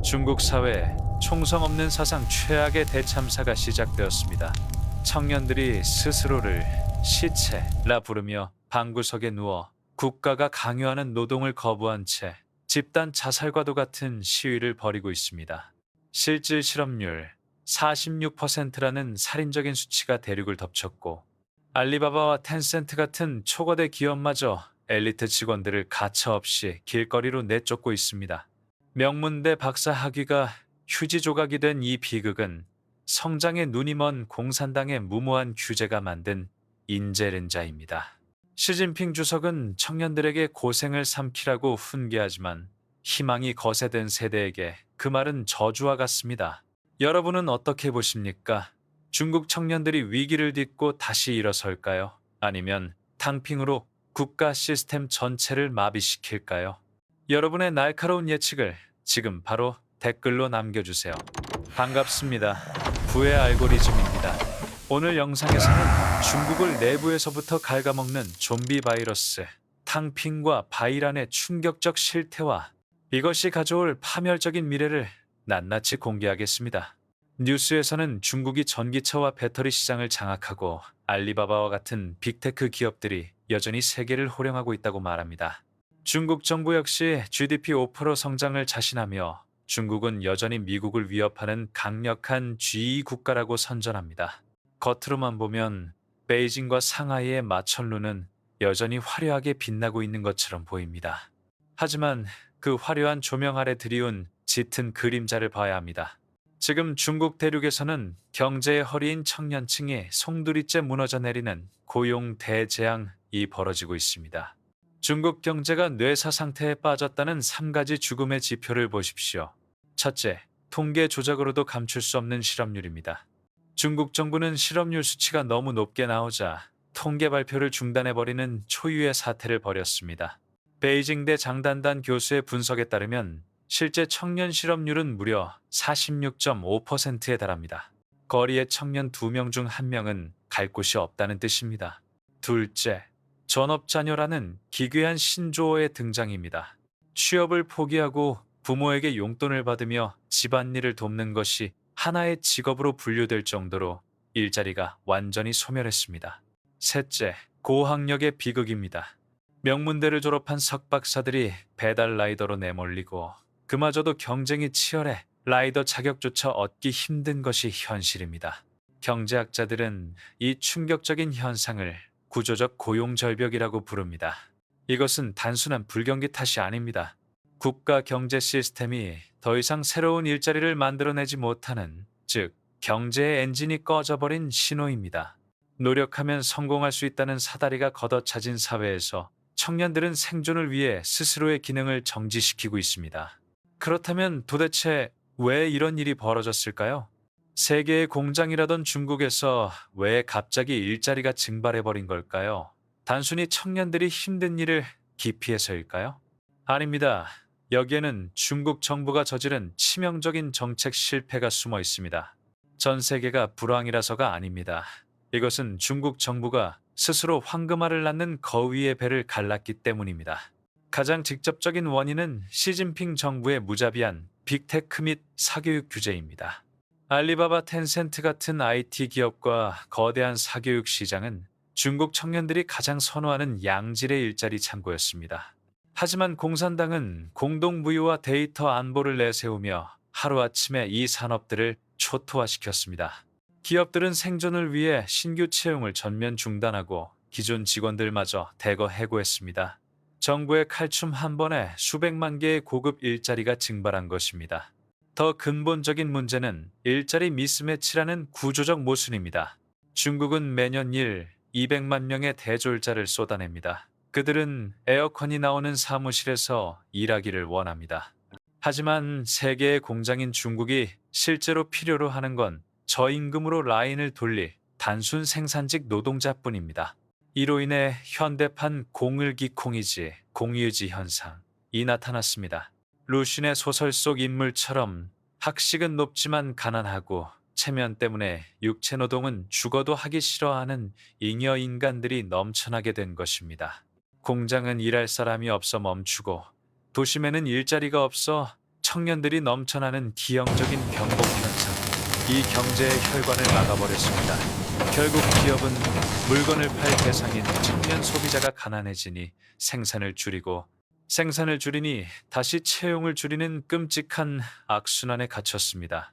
중국 사회에 총성 없는 사상 최악의 대참사가 시작되었습니다. 청년들이 스스로를 시체라 부르며 방구석에 누워 국가가 강요하는 노동을 거부한 채 집단 자살과도 같은 시위를 벌이고 있습니다. 실질 실업률 46%라는 살인적인 수치가 대륙을 덮쳤고, 알리바바와 텐센트 같은 초거대 기업마저 엘리트 직원들을 가차없이 길거리로 내쫓고 있습니다. 명문대 박사 학위가 휴지 조각이 된 이 비극은 성장에 눈이 먼 공산당의 무모한 규제가 만든 인재른자입니다. 시진핑 주석은 청년들에게 고생을 삼키라고 훈계하지만 희망이 거세된 세대에게 그 말은 저주와 같습니다. 여러분은 어떻게 보십니까? 중국 청년들이 위기를 딛고 다시 일어설까요? 아니면 탕핑으로 국가 시스템 전체를 마비시킬까요? 여러분의 날카로운 예측을 지금 바로 댓글로 남겨주세요. 반갑습니다. 부의 알고리즘입니다. 오늘 영상에서는 중국을 내부에서부터 갉아먹는 좀비 바이러스, 탕핑과 바이란의 충격적 실태와 이것이 가져올 파멸적인 미래를 낱낱이 공개하겠습니다. 뉴스에서는 중국이 전기차와 배터리 시장을 장악하고 알리바바와 같은 빅테크 기업들이 여전히 세계를 호령하고 있다고 말합니다. 중국 정부 역시 GDP 5% 성장을 자신하며 중국은 여전히 미국을 위협하는 강력한 G2 국가라고 선전합니다. 겉으로만 보면 베이징과 상하이의 마천루는 여전히 화려하게 빛나고 있는 것처럼 보입니다. 하지만 그 화려한 조명 아래 드리운 짙은 그림자를 봐야 합니다. 지금 중국 대륙에서는 경제의 허리인 청년층이 송두리째 무너져 내리는 고용 대재앙이 벌어지고 있습니다. 중국 경제가 뇌사 상태에 빠졌다는 3가지 죽음의 지표를 보십시오. 첫째, 통계 조작으로도 감출 수 없는 실업률입니다. 중국 정부는 실업률 수치가 너무 높게 나오자 통계 발표를 중단해버리는 초유의 사태를 벌였습니다. 베이징대 장단단 교수의 분석에 따르면 실제 청년 실업률은 무려 46.5%에 달합니다. 거리의 청년 2명 중 1명은 갈 곳이 없다는 뜻입니다. 둘째, 전업자녀라는 기괴한 신조어의 등장입니다. 취업을 포기하고 부모에게 용돈을 받으며 집안일을 돕는 것이 하나의 직업으로 분류될 정도로 일자리가 완전히 소멸했습니다. 셋째, 고학력의 비극입니다. 명문대를 졸업한 석박사들이 배달 라이더로 내몰리고 그마저도 경쟁이 치열해 라이더 자격조차 얻기 힘든 것이 현실입니다. 경제학자들은 이 충격적인 현상을 구조적 고용절벽이라고 부릅니다. 이것은 단순한 불경기 탓이 아닙니다. 국가 경제 시스템이 더 이상 새로운 일자리를 만들어내지 못하는, 즉 경제의 엔진이 꺼져버린 신호입니다. 노력하면 성공할 수 있다는 사다리가 걷어차진 사회에서 청년들은 생존을 위해 스스로의 기능을 정지시키고 있습니다. 그렇다면 도대체 왜 이런 일이 벌어졌을까요? 세계의 공장이라던 중국에서 왜 갑자기 일자리가 증발해버린 걸까요? 단순히 청년들이 힘든 일을 기피해서일까요? 아닙니다. 여기에는 중국 정부가 저지른 치명적인 정책 실패가 숨어 있습니다. 전 세계가 불황이라서가 아닙니다. 이것은 중국 정부가 스스로 황금알을 낳는 거위의 배를 갈랐기 때문입니다. 가장 직접적인 원인은 시진핑 정부의 무자비한 빅테크 및 사교육 규제입니다. 알리바바, 텐센트 같은 IT 기업과 거대한 사교육 시장은 중국 청년들이 가장 선호하는 양질의 일자리 창고였습니다. 하지만 공산당은 공동부유와 데이터 안보를 내세우며 하루아침에 이 산업들을 초토화시켰습니다. 기업들은 생존을 위해 신규 채용을 전면 중단하고 기존 직원들마저 대거 해고했습니다. 정부의 칼춤 한 번에 수백만 개의 고급 일자리가 증발한 것입니다. 더 근본적인 문제는 일자리 미스매치라는 구조적 모순입니다. 중국은 매년 200만 명의 대졸자를 쏟아냅니다. 그들은 에어컨이 나오는 사무실에서 일하기를 원합니다. 하지만 세계의 공장인 중국이 실제로 필요로 하는 건 저임금으로 라인을 돌릴 단순 생산직 노동자뿐입니다. 이로 인해 현대판 공을기콩이지 공유지 현상이 나타났습니다. 루신의 소설 속 인물처럼 학식은 높지만 가난하고 체면 때문에 육체 노동은 죽어도 하기 싫어하는 잉여 인간들이 넘쳐나게 된 것입니다. 공장은 일할 사람이 없어 멈추고 도심에는 일자리가 없어 청년들이 넘쳐나는 기형적인 병복 현상. 이 경제의 혈관을 막아버렸습니다. 결국 기업은 물건을 팔 대상인 청년 소비자가 가난해지니 생산을 줄이니 다시 채용을 줄이는 끔찍한 악순환에 갇혔습니다.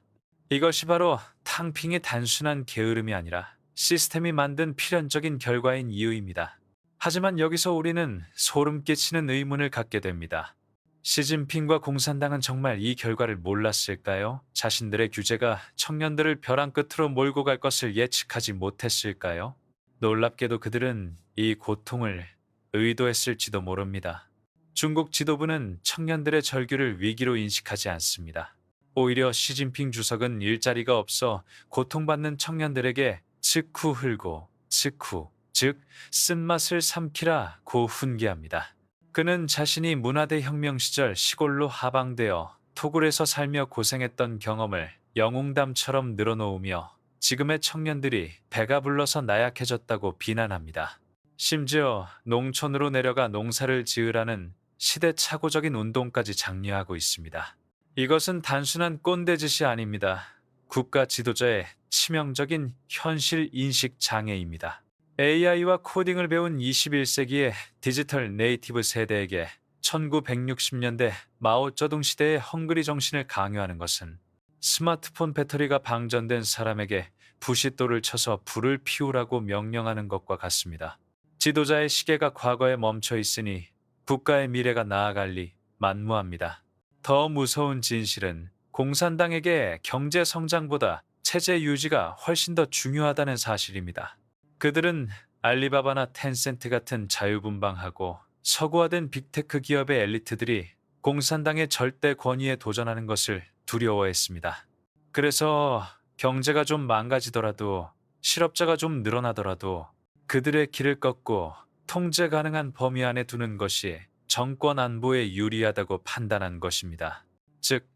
이것이 바로 탕핑의 단순한 게으름이 아니라 시스템이 만든 필연적인 결과인 이유입니다. 하지만 여기서 우리는 소름 끼치는 의문을 갖게 됩니다. 시진핑과 공산당은 정말 이 결과를 몰랐을까요? 자신들의 규제가 청년들을 벼랑 끝으로 몰고 갈 것을 예측하지 못했을까요? 놀랍게도 그들은 이 고통을 의도했을지도 모릅니다. 중국 지도부는 청년들의 절규를 위기로 인식하지 않습니다. 오히려 시진핑 주석은 일자리가 없어 고통받는 청년들에게 측후 흘고 측후, 즉 쓴맛을 삼키라고 훈계합니다. 그는 자신이 문화대 혁명 시절 시골로 하방되어 토굴에서 살며 고생했던 경험을 영웅담처럼 늘어놓으며 지금의 청년들이 배가 불러서 나약해졌다고 비난합니다. 심지어 농촌으로 내려가 농사를 지으라는 시대착오적인 운동까지 장려하고 있습니다. 이것은 단순한 꼰대짓이 아닙니다. 국가 지도자의 치명적인 현실 인식 장애입니다. AI와 코딩을 배운 21세기의 디지털 네이티브 세대에게 1960년대 마오쩌둥 시대의 헝그리 정신을 강요하는 것은 스마트폰 배터리가 방전된 사람에게 부싯돌을 쳐서 불을 피우라고 명령하는 것과 같습니다. 지도자의 시계가 과거에 멈춰 있으니 국가의 미래가 나아갈 리 만무합니다. 더 무서운 진실은 공산당에게 경제 성장보다 체제 유지가 훨씬 더 중요하다는 사실입니다. 그들은 알리바바나 텐센트 같은 자유분방하고 서구화된 빅테크 기업의 엘리트들이 공산당의 절대 권위에 도전하는 것을 두려워했습니다. 그래서 경제가 좀 망가지더라도 실업자가 좀 늘어나더라도 그들의 길을 꺾고 통제 가능한 범위 안에 두는 것이 정권 안보에 유리하다고 판단한 것입니다. 즉,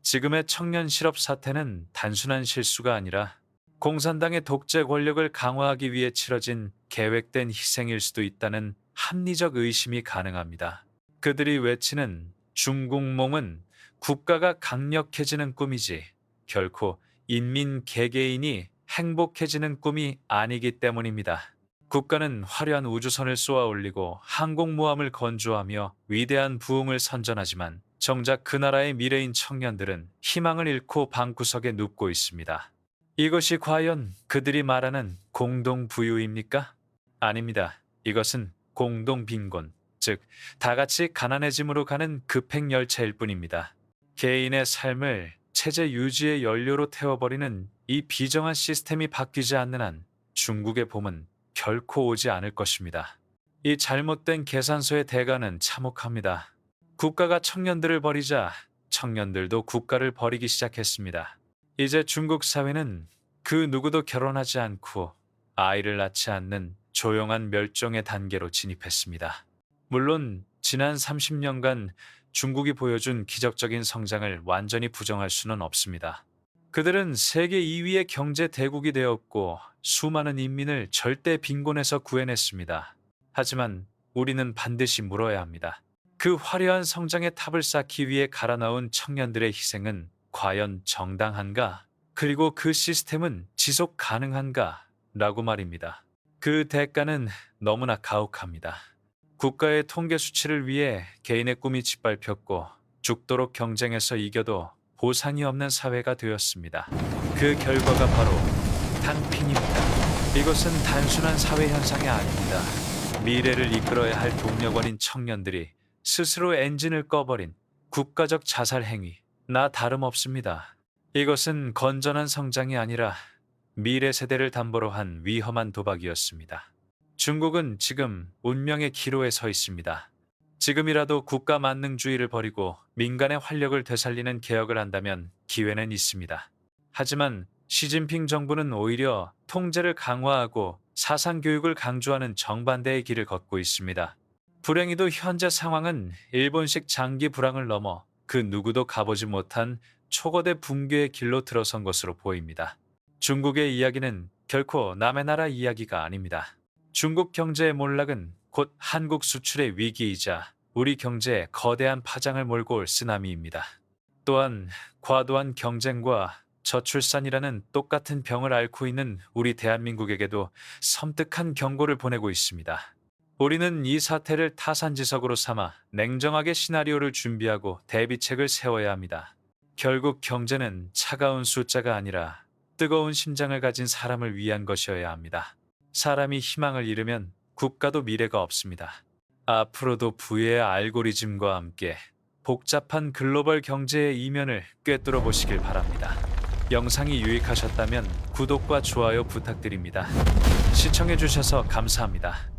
지금의 청년 실업 사태는 단순한 실수가 아니라 공산당의 독재 권력을 강화하기 위해 치러진 계획된 희생일 수도 있다는 합리적 의심이 가능합니다. 그들이 외치는 중국몽은 국가가 강력해지는 꿈이지 결코 인민 개개인이 행복해지는 꿈이 아니기 때문입니다. 국가는 화려한 우주선을 쏘아 올리고 항공모함을 건조하며 위대한 부흥을 선전하지만 정작 그 나라의 미래인 청년들은 희망을 잃고 방구석에 눕고 있습니다. 이것이 과연 그들이 말하는 공동부유입니까? 아닙니다. 이것은 공동빈곤, 즉 다같이 가난해짐으로 가는 급행열차일 뿐입니다. 개인의 삶을 체제 유지의 연료로 태워버리는 이 비정한 시스템이 바뀌지 않는 한 중국의 봄은 결코 오지 않을 것입니다. 이 잘못된 계산서의 대가는 참혹합니다. 국가가 청년들을 버리자 청년들도 국가를 버리기 시작했습니다. 이제 중국 사회는 그 누구도 결혼하지 않고 아이를 낳지 않는 조용한 멸종의 단계로 진입했습니다. 물론 지난 30년간 중국이 보여준 기적적인 성장을 완전히 부정할 수는 없습니다. 그들은 세계 2위의 경제 대국이 되었고 수많은 인민을 절대 빈곤에서 구해냈습니다. 하지만 우리는 반드시 물어야 합니다. 그 화려한 성장의 탑을 쌓기 위해 갈아 넣은 청년들의 희생은 과연 정당한가? 그리고 그 시스템은 지속 가능한가? 라고 말입니다. 그 대가는 너무나 가혹합니다. 국가의 통계 수치를 위해 개인의 꿈이 짓밟혔고 죽도록 경쟁해서 이겨도 보상이 없는 사회가 되었습니다. 그 결과가 바로 탕핑입니다. 이것은 단순한 사회 현상이 아닙니다. 미래를 이끌어야 할 동력원인 청년들이 스스로 엔진을 꺼버린 국가적 자살 행위, 나 다름없습니다. 이것은 건전한 성장이 아니라 미래 세대를 담보로 한 위험한 도박이었습니다. 중국은 지금 운명의 기로에 서 있습니다. 지금이라도 국가 만능주의를 버리고 민간의 활력을 되살리는 개혁을 한다면 기회는 있습니다. 하지만 시진핑 정부는 오히려 통제를 강화하고 사상교육을 강조하는 정반대의 길을 걷고 있습니다. 불행히도 현재 상황은 일본식 장기 불황을 넘어 그 누구도 가보지 못한 초거대 붕괴의 길로 들어선 것으로 보입니다. 중국의 이야기는 결코 남의 나라 이야기가 아닙니다. 중국 경제의 몰락은 곧 한국 수출의 위기이자 우리 경제에 거대한 파장을 몰고 올 쓰나미입니다. 또한 과도한 경쟁과 저출산이라는 똑같은 병을 앓고 있는 우리 대한민국에게도 섬뜩한 경고를 보내고 있습니다. 우리는 이 사태를 타산지석으로 삼아 냉정하게 시나리오를 준비하고 대비책을 세워야 합니다. 결국 경제는 차가운 숫자가 아니라 뜨거운 심장을 가진 사람을 위한 것이어야 합니다. 사람이 희망을 잃으면 국가도 미래가 없습니다. 앞으로도 부의 알고리즘과 함께 복잡한 글로벌 경제의 이면을 꿰뚫어 보시길 바랍니다. 영상이 유익하셨다면 구독과 좋아요 부탁드립니다. 시청해주셔서 감사합니다.